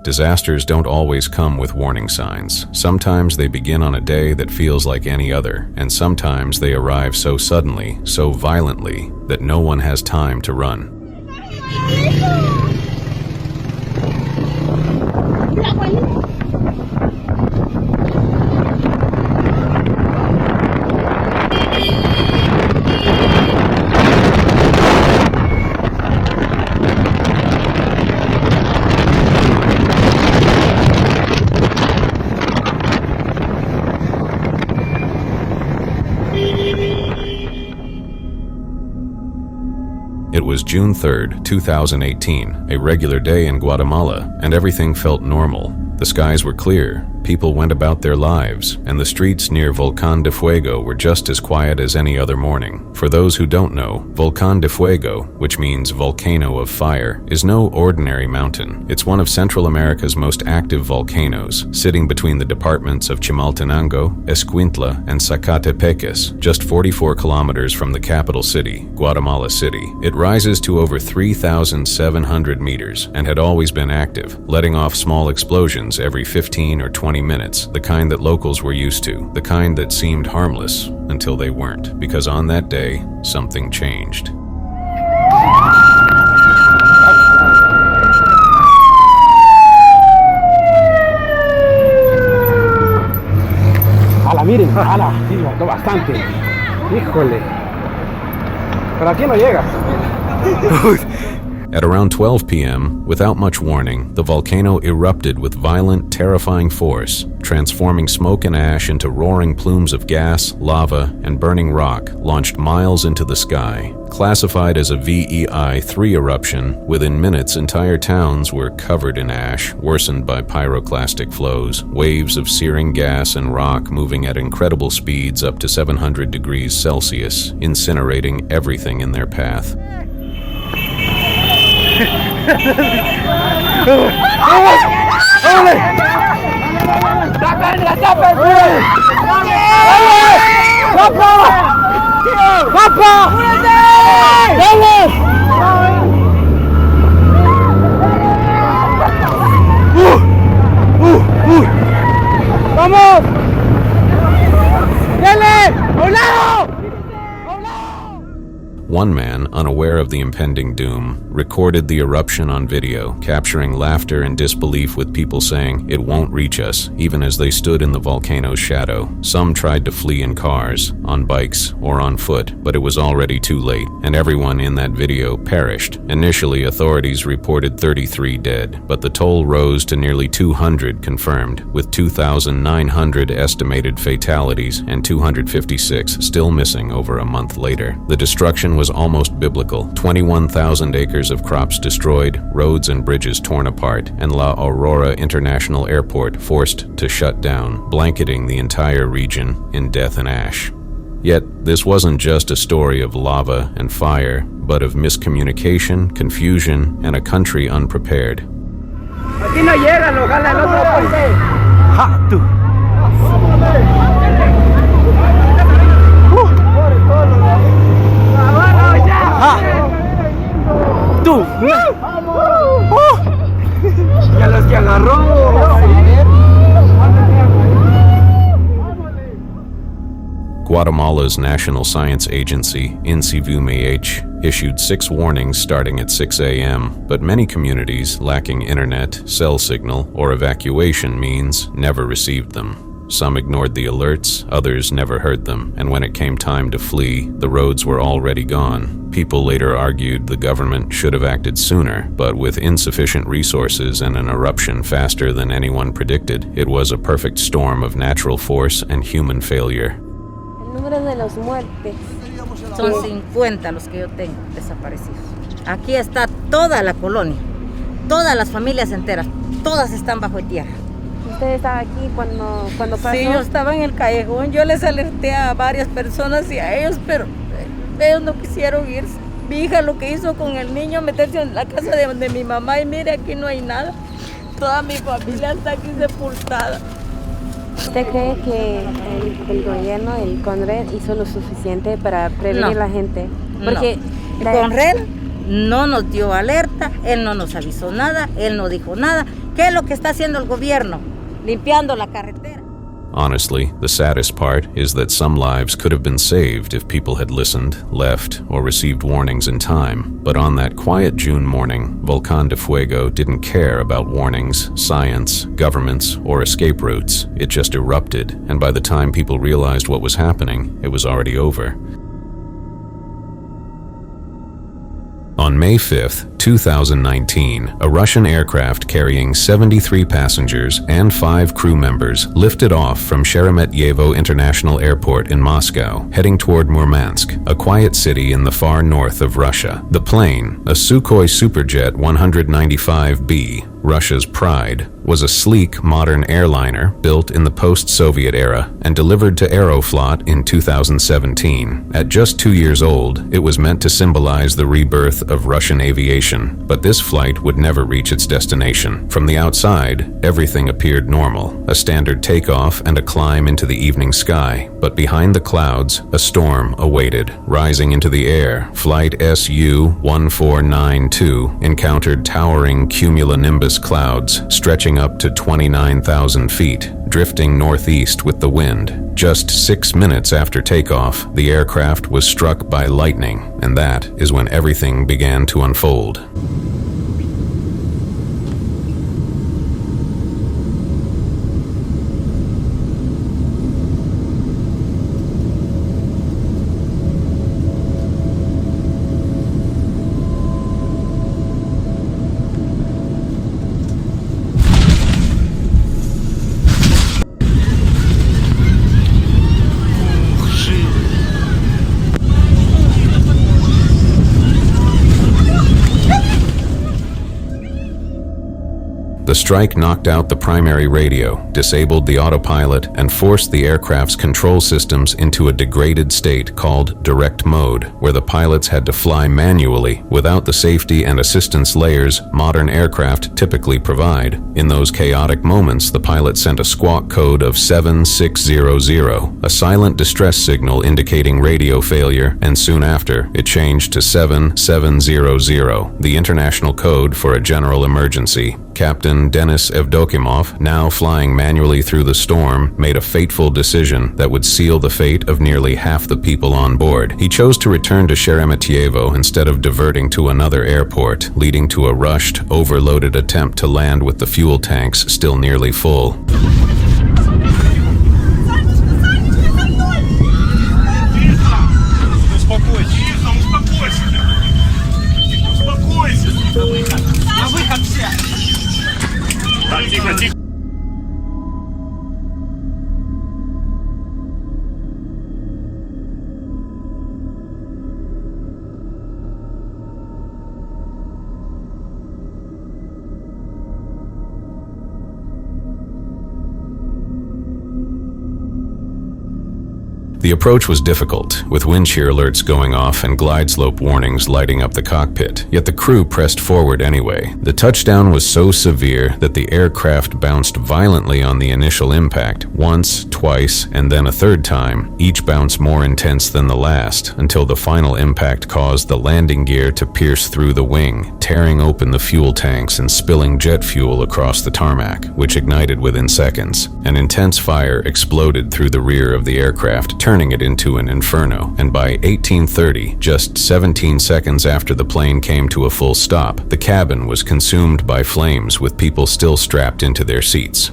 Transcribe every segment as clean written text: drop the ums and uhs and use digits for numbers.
Disasters don't always come with warning signs. Sometimes they begin on a day that feels like any other, and sometimes they arrive so suddenly, so violently, that no one has time to run. It was June 3rd, 2018, a regular day in Guatemala, and everything felt normal. The skies were clear, people went about their lives, and the streets near Volcán de Fuego were just as quiet as any other morning. For those who don't know, Volcán de Fuego, which means volcano of fire, is no ordinary mountain. It's one of Central America's most active volcanoes, sitting between the departments of Chimaltenango, Escuintla, and Zacatepeques, just 44 kilometers from the capital city, Guatemala City. It rises to over 3,700 meters and had always been active, letting off small explosions every 15 or 20 minutes, the kind that locals were used to, the kind that seemed harmless until they weren't, because on that day, something changed. Miren, sí, levantó bastante. Híjole. Pero aquí no llega. At around 12 p.m., without much warning, the volcano erupted with violent, terrifying force, transforming smoke and ash into roaring plumes of gas, lava, and burning rock launched miles into the sky. Classified as a VEI-3 eruption, within minutes entire towns were covered in ash, worsened by pyroclastic flows, waves of searing gas and rock moving at incredible speeds up to 700 degrees Celsius, incinerating everything in their path. ¡Vamos! ¡Dale! ¡A un lado! One man, unaware of the impending doom, recorded the eruption on video, capturing laughter and disbelief with people saying, "It won't reach us," even as they stood in the volcano's shadow. Some tried to flee in cars, on bikes, or on foot, but it was already too late, and everyone in that video perished. Initially, authorities reported 33 dead, but the toll rose to nearly 200 confirmed, with 2,900 estimated fatalities and 256 still missing over a month later. The destruction was almost biblical. 21,000 acres of crops destroyed, roads and bridges torn apart, and La Aurora International Airport forced to shut down, blanketing the entire region in death and ash. Yet, this wasn't just a story of lava and fire, but of miscommunication, confusion, and a country unprepared. Aquí no llegan, ojalá el otro pase. ¡Ja, tú! ¡Tú! ¡Y a los que agarró! Guatemala's National Science Agency, INCIVUMH, issued 6 warnings starting at 6 a.m., but many communities lacking internet, cell signal, or evacuation means never received them. Some ignored the alerts, others never heard them, and when it came time to flee, the roads were already gone. People later argued the government should have acted sooner, but with insufficient resources and an eruption faster than anyone predicted, it was a perfect storm of natural force and human failure. El número de los muertes. Son 50 los que yo tengo desaparecidos. Aquí está toda la colonia, todas las familias enteras, todas están bajo tierra. ¿Usted estaba aquí cuando pasó? Sí, yo estaba en el callejón, yo les alerté a varias personas y a ellos, pero ellos no quisieron irse. Mi hija lo que hizo con el niño, meterse en la casa de mi mamá y mire, aquí no hay nada. Toda mi familia está aquí sepultada. ¿Usted cree que el gobierno, el CONRED, hizo lo suficiente para prevenir a la gente? Porque el CONRED no nos dio alerta, él no nos avisó nada, él no dijo nada. ¿Qué es lo que está haciendo el gobierno? Limpiando la carretera. Honestly, the saddest part is that some lives could have been saved if people had listened, left, or received warnings in time. But on that quiet June morning, Volcán de Fuego didn't care about warnings, science, governments, or escape routes. It just erupted, and by the time people realized what was happening, it was already over. On May 5, 2019, a Russian aircraft carrying 73 passengers and 5 crew members lifted off from Sheremetyevo International Airport in Moscow, heading toward Murmansk, a quiet city in the far north of Russia. The plane, a Sukhoi Superjet 195B, Russia's pride, was a sleek, modern airliner built in the post-Soviet era and delivered to Aeroflot in 2017. At just 2 years old, it was meant to symbolize the rebirth of Russian aviation, but this flight would never reach its destination. From the outside, everything appeared normal, a standard takeoff and a climb into the evening sky. But behind the clouds, a storm awaited. Rising into the air, Flight Su-1492 encountered towering cumulonimbus clouds stretching up to 29,000 feet, drifting northeast with the wind. Just 6 minutes after takeoff, the aircraft was struck by lightning, and that is when everything began to unfold. The strike knocked out the primary radio, disabled the autopilot, and forced the aircraft's control systems into a degraded state called direct mode, where the pilots had to fly manually without the safety and assistance layers modern aircraft typically provide. In those chaotic moments, the pilot sent a squawk code of 7600, a silent distress signal indicating radio failure, and soon after, it changed to 7700, the international code for a general emergency. Captain Denis Evdokimov, now flying manually through the storm, made a fateful decision that would seal the fate of nearly half the people on board. He chose to return to Sheremetyevo instead of diverting to another airport, leading to a rushed, overloaded attempt to land with the fuel tanks still nearly full. The approach was difficult, with wind shear alerts going off and glide slope warnings lighting up the cockpit, yet the crew pressed forward anyway. The touchdown was so severe that the aircraft bounced violently on the initial impact, once, twice, and then a third time, each bounce more intense than the last, until the final impact caused the landing gear to pierce through the wing, tearing open the fuel tanks and spilling jet fuel across the tarmac, which ignited within seconds. An intense fire exploded through the rear of the aircraft, turning it into an inferno, and by 1830, just 17 seconds after the plane came to a full stop, the cabin was consumed by flames with people still strapped into their seats.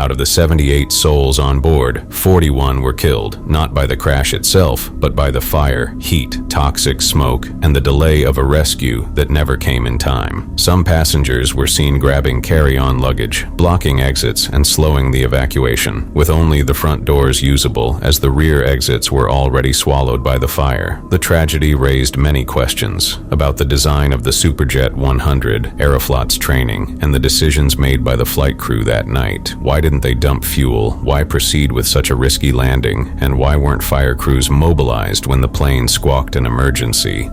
Out of the 78 souls on board, 41 were killed, not by the crash itself, but by the fire, heat, toxic smoke, and the delay of a rescue that never came in time. Some passengers were seen grabbing carry-on luggage, blocking exits, and slowing the evacuation, with only the front doors usable as the rear exits were already swallowed by the fire. The tragedy raised many questions about the design of the Superjet 100, Aeroflot's training, and the decisions made by the flight crew that night. Why didn't they dump fuel? Why proceed with such a risky landing? And why weren't fire crews mobilized when the plane squawked an emergency?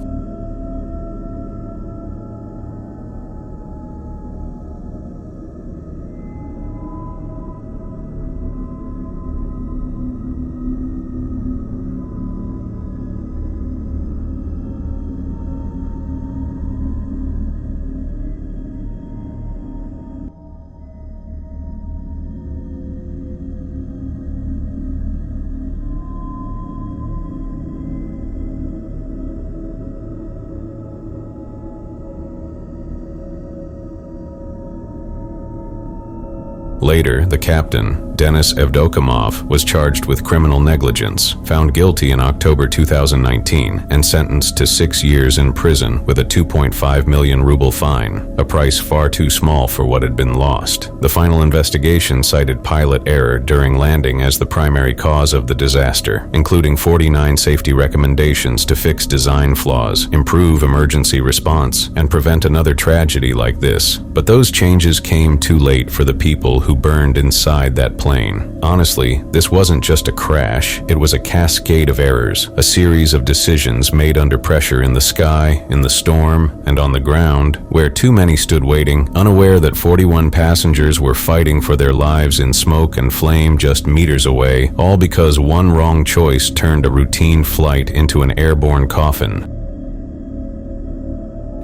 Later, the captain, Denis Evdokimov, was charged with criminal negligence, found guilty in October 2019, and sentenced to 6 years in prison with a 2.5 million ruble fine, a price far too small for what had been lost. The final investigation cited pilot error during landing as the primary cause of the disaster, including 49 safety recommendations to fix design flaws, improve emergency response, and prevent another tragedy like this. But those changes came too late for the people who burned inside that plane. Honestly, this wasn't just a crash, it was a cascade of errors, a series of decisions made under pressure in the sky, in the storm, and on the ground, where too many stood waiting, unaware that 41 passengers were fighting for their lives in smoke and flame just meters away, all because one wrong choice turned a routine flight into an airborne coffin.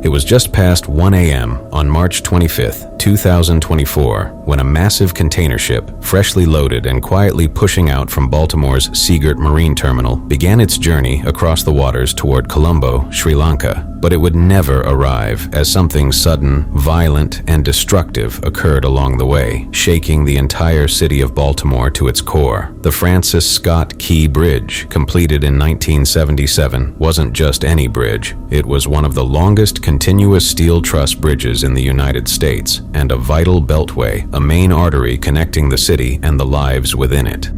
It was just past 1 a.m. on March 25, 2024, when a massive container ship, freshly loaded and quietly pushing out from Baltimore's Seagirt Marine Terminal, began its journey across the waters toward Colombo, Sri Lanka. But it would never arrive, as something sudden, violent, and destructive occurred along the way, shaking the entire city of Baltimore to its core. The Francis Scott Key Bridge, completed in 1977, wasn't just any bridge. It was one of the longest continuous steel truss bridges in the United States, and a vital beltway, a main artery connecting the city and the lives within it.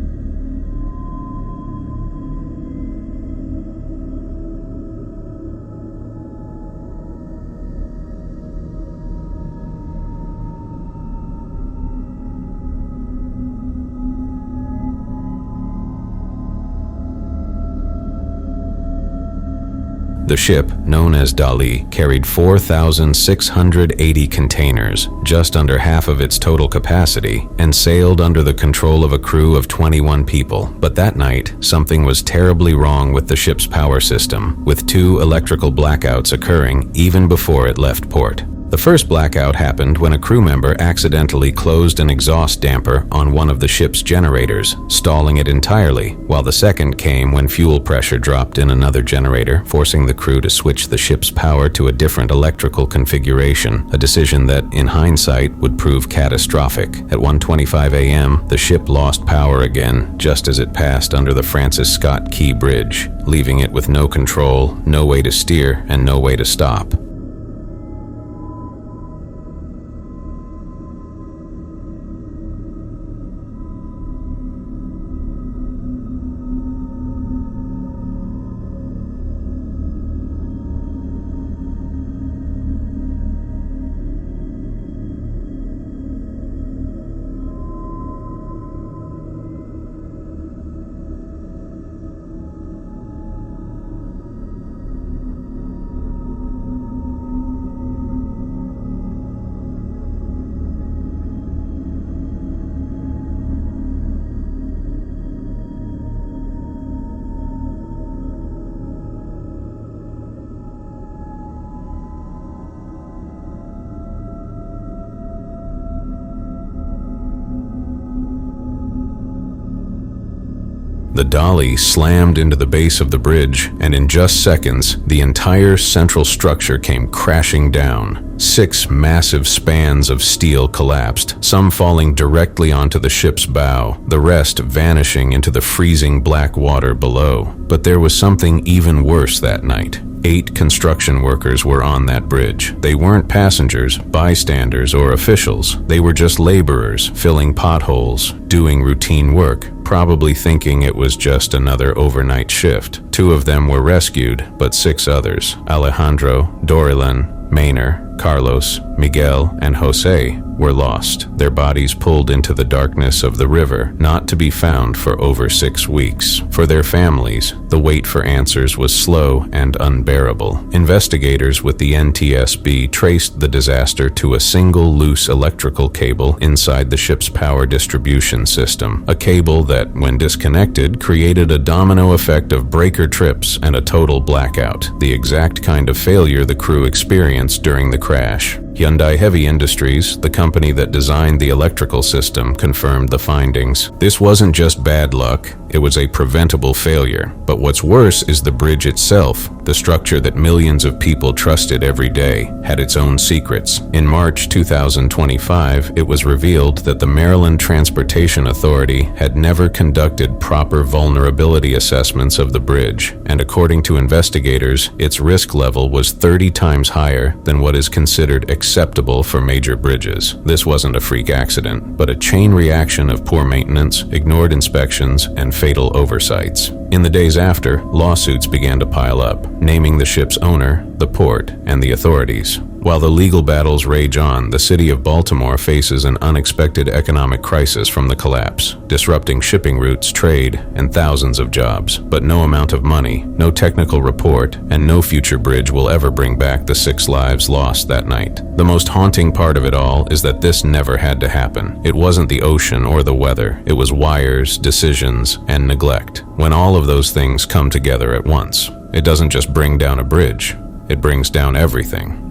The ship, known as Dali, carried 4,680 containers, just under half of its total capacity, and sailed under the control of a crew of 21 people. But that night, something was terribly wrong with the ship's power system, with 2 electrical blackouts occurring even before it left port. The first blackout happened when a crew member accidentally closed an exhaust damper on one of the ship's generators, stalling it entirely, while the second came when fuel pressure dropped in another generator, forcing the crew to switch the ship's power to a different electrical configuration, a decision that, in hindsight, would prove catastrophic. At 1:25 a.m., the ship lost power again, just as it passed under the Francis Scott Key Bridge, leaving it with no control, no way to steer, and no way to stop. The dolly slammed into the base of the bridge, and in just seconds, the entire central structure came crashing down. 6 massive spans of steel collapsed, some falling directly onto the ship's bow, the rest vanishing into the freezing black water below. But there was something even worse that night. 8 construction workers were on that bridge. They weren't passengers, bystanders, or officials. They were just laborers, filling potholes, doing routine work, probably thinking it was just another overnight shift. 2 of them were rescued, but 6 others, Alejandro, Dorilyn, Maynor, Carlos, Miguel, and Jose, were lost, their bodies pulled into the darkness of the river, not to be found for over 6 weeks. For their families, the wait for answers was slow and unbearable. Investigators with the NTSB traced the disaster to a single loose electrical cable inside the ship's power distribution system, a cable that, when disconnected, created a domino effect of breaker trips and a total blackout, the exact kind of failure the crew experienced during the crash. Hyundai Heavy Industries, the company that designed the electrical system, confirmed the findings. This wasn't just bad luck, it was a preventable failure. But what's worse is the bridge itself, the structure that millions of people trusted every day, had its own secrets. In March 2025, it was revealed that the Maryland Transportation Authority had never conducted proper vulnerability assessments of the bridge, and according to investigators, its risk level was 30 times higher than what is considered acceptable for major bridges. This wasn't a freak accident, but a chain reaction of poor maintenance, ignored inspections, and fatal oversights. In the days after, lawsuits began to pile up, naming the ship's owner, the port, and the authorities. While the legal battles rage on, the city of Baltimore faces an unexpected economic crisis from the collapse, disrupting shipping routes, trade, and thousands of jobs. But no amount of money, no technical report, and no future bridge will ever bring back the 6 lives lost that night. The most haunting part of it all is that this never had to happen. It wasn't the ocean or the weather. It was wires, decisions, and neglect. When all of those things come together at once, it doesn't just bring down a bridge, it brings down everything.